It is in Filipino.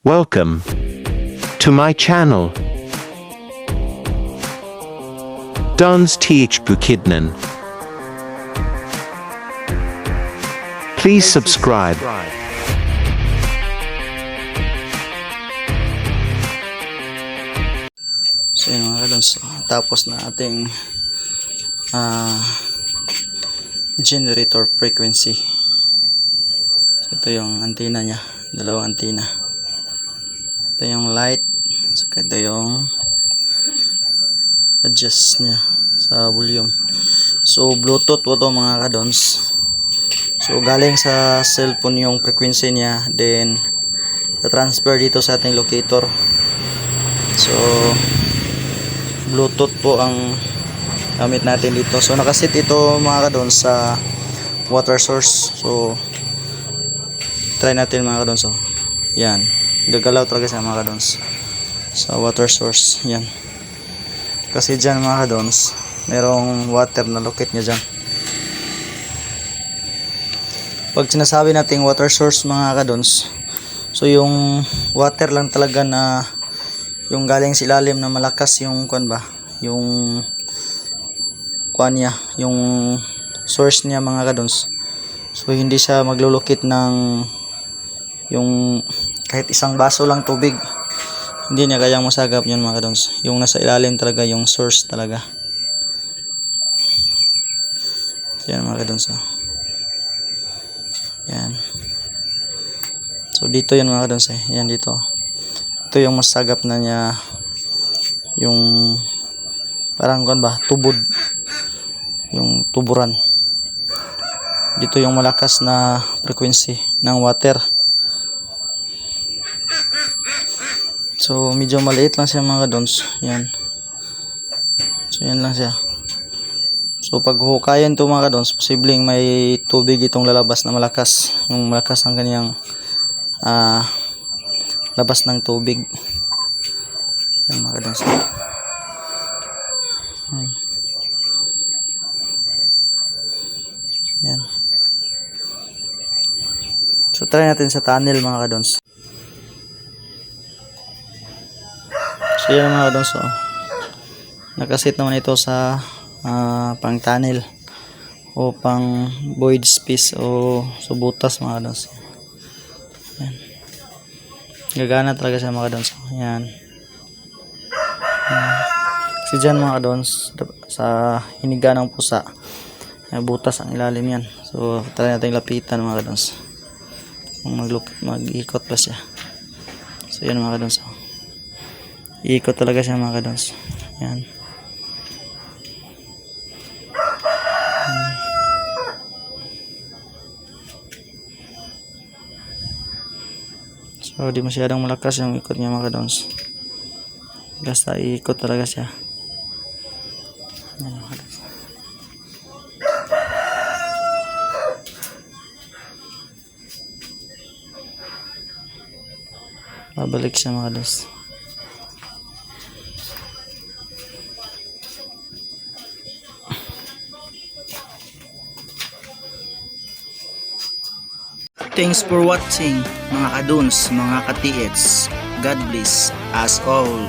Welcome to my channel. Don's TH Bukidnon. Please subscribe. So yun mga kadons, tapos na ating generator frequency. So ito yung antenna nya, dalawang antenna. Ito yung light, saka ito yung adjust nya sa volume. So Bluetooth po ito mga kadons. So galing sa cellphone yung frequency nya, then transfer dito sa ating locator. So Bluetooth po ang gamit natin dito. So nakasit ito mga kadons sa water source. So try natin mga kadons. So yan, gagalaw talaga siya mga kadons sa water source. Yan, kasi dyan mga kadons merong water na locate nya dyan. Pag sinasabi nating water source mga kadons, so yung water lang talaga na yung galing sa ilalim na malakas yung kuan ba, yung kuan niya, yung source niya mga kadons. So hindi siya maglulukit ng yung kahit isang baso lang tubig, hindi niya kayang masagap yun mga kadons. Yung nasa ilalim talaga yung source talaga. Yan mga kadons. Yan. So dito yan mga kadons yan dito. Ito yung masagap na niya, yung parang kuan ba, tubod, yung tuburan. Dito yung malakas na frequency ng water. So medyo maliit lang siya mga kadons. Yan. So yan lang siya. So pag hukayan to mga kadons, posibleng may tubig itong lalabas na malakas. Yung malakas ang kanyang labas ng tubig. Yan mga kadons. Yan. So try natin sa tunnel mga kadons. So yan mga kadons. So, nakasit naman ito sa pang tunnel o pang void space o subutas mga kadons. Yan. Gagana talaga siya mga kadons. Yan. Kasi dyan mga kadons, sa hiniga ng pusa, butas ang ilalim yan. So try natin lapitan mga kadons kung mag-ikot pa siya. So yan mga kadons, iikot talaga siya mga kadons. Yan. So di masyadong malakas yung ikot niya mga kadons, basta iikot talaga siya. Yan mga kadons. Babalik siya mga kadons. Thanks for watching mga kaduns, mga ka-TH. God bless us all.